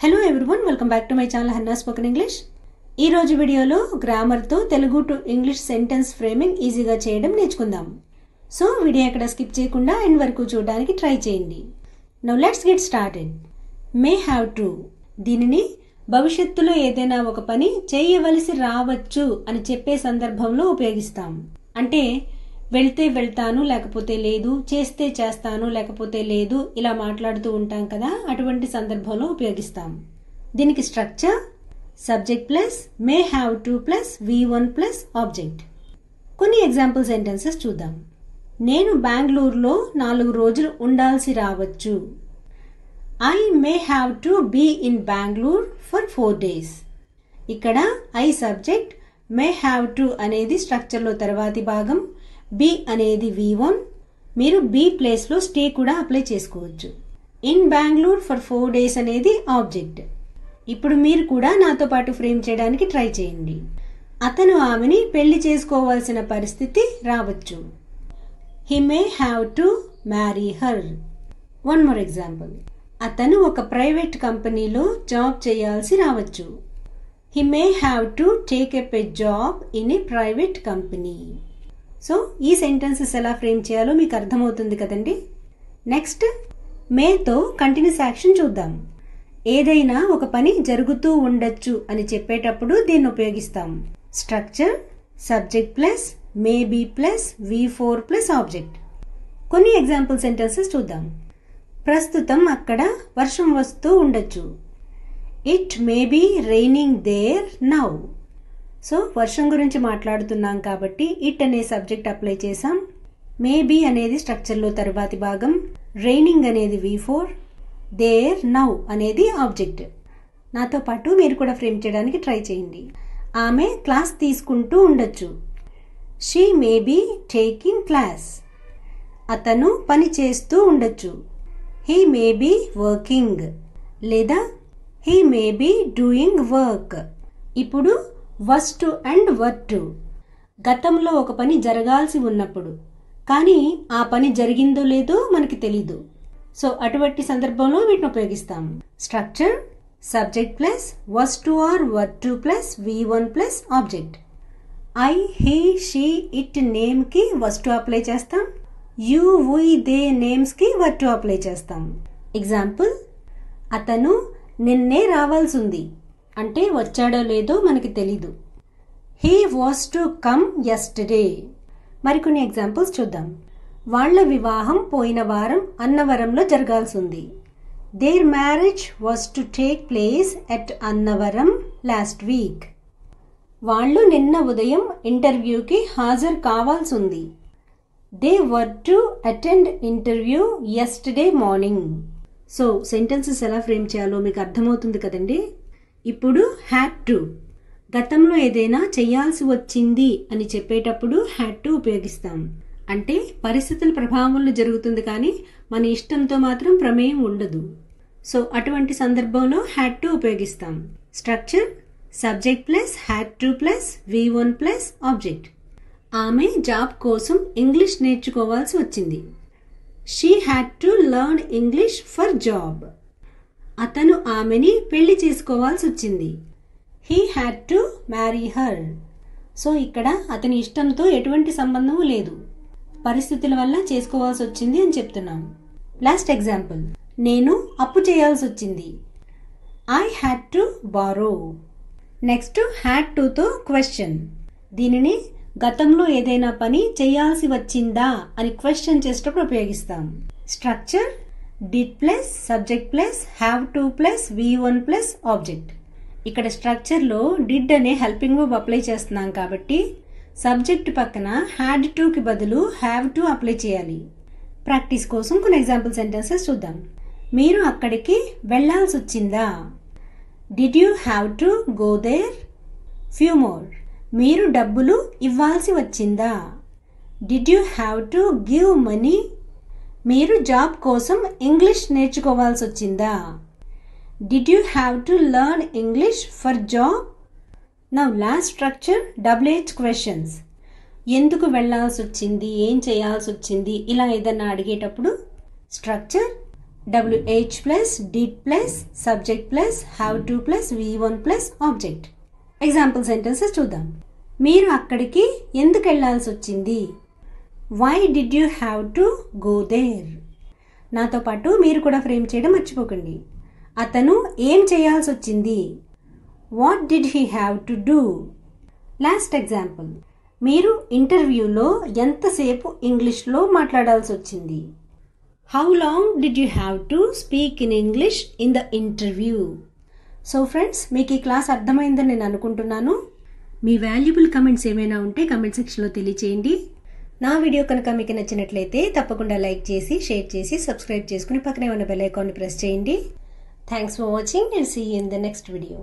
Hello everyone, welcome back to my channel Hanna spoken English. ఈ రోజు వీడియోలో గ్రామర్తో Telugu to English sentence framing ఈజీగా చేయడం నేర్చుకుందాం. సో వీడియో ఎక్కడ స్కిప్ చేయకుండా ఎండ్ వరకు చూడడానికి ట్రై చేయండి. Now let's get started. May have to, దీనిని భవిష్యత్తులో ఏదైనా ఒక పని చేయవలసి రావచ్చు అని చెప్పే సందర్భంలో ఉపయోగిస్తాం. అంటే వెళ్తే వెళ్తాను లేకపోతే లేదు, చేస్తే చేస్తాను లేకపోతే లేదు, ఇలా మాట్లాడుతూ ఉంటాం కదా, అటువంటి సందర్భంలో ఉపయోగిస్తాం. దీనికి structure subject plus may have to plus V1 plus object. కొన్ని ఎగ్జాంపుల్ సెంటెన్సెస్ చూద్దాం. నేను బెంగళూరులో 4 రోజులు ఉండాల్సి రావచ్చు. I may have to be in Bengaluru for 4 days. ఇక్కడ I subject, may have to అనేది స్ట్రక్చర్లో తర్వాతి భాగం, బి అనేది V1. మీరు బి ప్లేస్లో స్టే కూడా అప్లై చేసుకోవచ్చు. ఇన్ బెంగళూరు ఫర్ 4 days అనేది ఆబ్జెక్ట్. ఇప్పుడు మీరు కూడా నాతో పాటు ఫ్రేమ్ చేయడానికి ట్రై చేయండి. అతను ఆమెని పెళ్లి చేసుకోవాల్సిన పరిస్థితి రావచ్చు. He may have to marry her. One more example. అతను ఒక ప్రైవేట్ కంపెనీలో జాబ్ చేయాల్సి రావచ్చు. He may have to take up a job in a private company. So ఈ సెంటెన్సెస్ ఎలా ఫ్రేమ్ చేయాలో మీకు అర్థమవుతుంది కదండి. నెక్స్ట్ మేతో కంటిన్యూస్ యాక్షన్ చూద్దాం. ఏదైనా ఒక పని జరుగుతూ ఉండొచ్చు అని చెప్పేటప్పుడు దీన్ని ఉపయోగిస్తాం. Structure subject plus may be plus V4 plus object. కొన్ని ఎగ్జాంపుల్ సెంటెన్సెస్ చూద్దాం. ప్రస్తుతం అక్కడ వర్షం వస్తూ ఉండొచ్చు. It may be raining there now. So వర్షం గురించి మాట్లాడుతున్నాం కాబట్టి ఇట్ అనే సబ్జెక్ట్ అప్లై చేసాం. మేబీ అనేది స్ట్రక్చర్లో తర్వాతి భాగం, రైనింగ్ అనేది V4, దేర్ నౌ అనేది ఆబ్జెక్ట్. నాతో పాటు మీరు కూడా ఫ్రేమ్ చేయడానికి ట్రై చేయండి. ఆమె క్లాస్ తీసుకుంటూ ఉండొచ్చు. She may be taking class. అతను పని చేస్తూ ఉండొచ్చు. హీ మే బీ వర్కింగ్ లేదా he may be doing work. ఇప్పుడు was to and were to. గతంలో ఒక పని జరగాల్సి ఉన్నప్పుడు కానీ ఆ పని జరిగిందో లేదో మనకి తెలీదు. సో అటువంటి సందర్భంలో వీటిని ఉపయోగిస్తాం. Structure subject plus was to or were to plus V1 plus object. I he she it name కి was to అప్లై చేస్తాం. యూ we దే నేమ్స్ కి were to అప్లై చేస్తాం. ఎగ్జాంపుల్. అతను నిన్నే రావాల్సి ఉంది అంటే వచ్చాడో లేదో మనకి తెలీదు. He was to come yesterday. మరికొన్ని ఎగ్జాంపుల్స్ చూద్దాం. వాళ్ల వివాహం పోయిన వారం అన్నవరంలో జరగాల్సి ఉంది. Their marriage was to take place at Annavaram last week. వాళ్ళు నిన్న ఉదయం ఇంటర్వ్యూకి హాజరు కావాల్సి ఉంది. They were to attend interview yesterday morning. So sentences ఎలా ఫ్రేమ్ చేయాలో మీకు అర్థమవుతుంది కదండి. ఇప్పుడు హ్యాడ్ టు, గతంలో ఏదైనా చేయాల్సి వచ్చింది అని చెప్పేటప్పుడు హ్యాడ్ టు ఉపయోగిస్తాం. అంటే పరిస్థితుల ప్రభావంలో జరుగుతుంది కానీ మన ఇష్టంతో మాత్రం ప్రమేయం ఉండదు. సో అటువంటి సందర్భంలో హ్యాడ్ టు ఉపయోగిస్తాం. Structure subject plus had to plus V1 plus object. ఆమె జాబ్ కోసం ఇంగ్లీష్ నేర్చుకోవాల్సి వచ్చింది. She had to learn English for job. అతను ఆమెని పెళ్లి చేసుకోవాల్సి వచ్చింది. He had to marry her. So ఇక్కడ అతని ఇష్టంతో ఎటువంటి సంబంధం లేదు, పరిస్థితుల వల్ల చేసుకోవాల్సి వచ్చింది అని చెప్తున్నాం. Last example. నేను అప్పు చేయాల్సి వచ్చింది. I had to borrow. Next had టుతో క్వశ్చన్. దీనిని గతంలో ఏదైనా పని చేయాల్సి వచ్చిందా అని క్వశ్చన్ చేసేటప్పుడు ఉపయోగిస్తాం. Structure did plus subject plus have to plus V1 plus object. ఇక్కడ స్ట్రక్చర్లో డిడ్ అనే హెల్పింగ్ వర్బ్ అప్లై చేస్తున్నాం కాబట్టి సబ్జెక్ట్ పక్కన హ్యాడ్ టు కి బదులు హ్యావ్ టు అప్లై చేయాలి. ప్రాక్టీస్ కోసం కొన్ని ఎగ్జాంపుల్ సెంటెన్సెస్ చూద్దాం. మీరు అక్కడికి వెళ్లాల్సి వచ్చిందా? Did you have to go there? Few more. మీరు డబ్బులు ఇవ్వాల్సి వచ్చిందా? Did you have to give money? మీరు జాబ్ కోసం ఇంగ్లీష్ నేర్చుకోవాల్సి వచ్చిందా? Did you have to learn English for job? Now last structure WH questions. ఎందుకు వెళ్లాల్సి వచ్చింది, ఏం చేయాల్సి వచ్చింది, ఇలా ఏదన్నా అడిగేటప్పుడు structure WH plus did plus subject plus have to plus V1 plus object. Example sentences చూద్దాం. మీరు అక్కడికి ఎందుకు వెళ్ళాల్సి వచ్చింది? Why did you have to go there? నాతో పాటు మీరు కూడా ఫ్రేమ్ చేయడం మర్చిపోకండి. అతను ఏం చేయాల్సి వచ్చింది? What did he have to do? Last example. మీరు ఇంటర్వ్యూలో ఎంతసేపు ఇంగ్లీష్లో మాట్లాడాల్సి వచ్చింది? How long did you have to speak in English in the interview? So friends, మీకు ఈ క్లాస్ అర్థమైందని నేను అనుకుంటున్నాను. మీ వాల్యుబుల్ కమెంట్స్ ఏమైనా ఉంటే కమెంట్ సెక్షన్లో తెలియచేయండి. నా వీడియో కనుక మీకు నచ్చినట్లయితే తప్పకుండా లైక్ చేసి, షేర్ చేసి, సబ్స్క్రైబ్ చేసుకుని పక్కనే ఉన్న బెల్ ఐకాన్ని ప్రెస్ చేయండి. Thanks for watching and see you in the next video.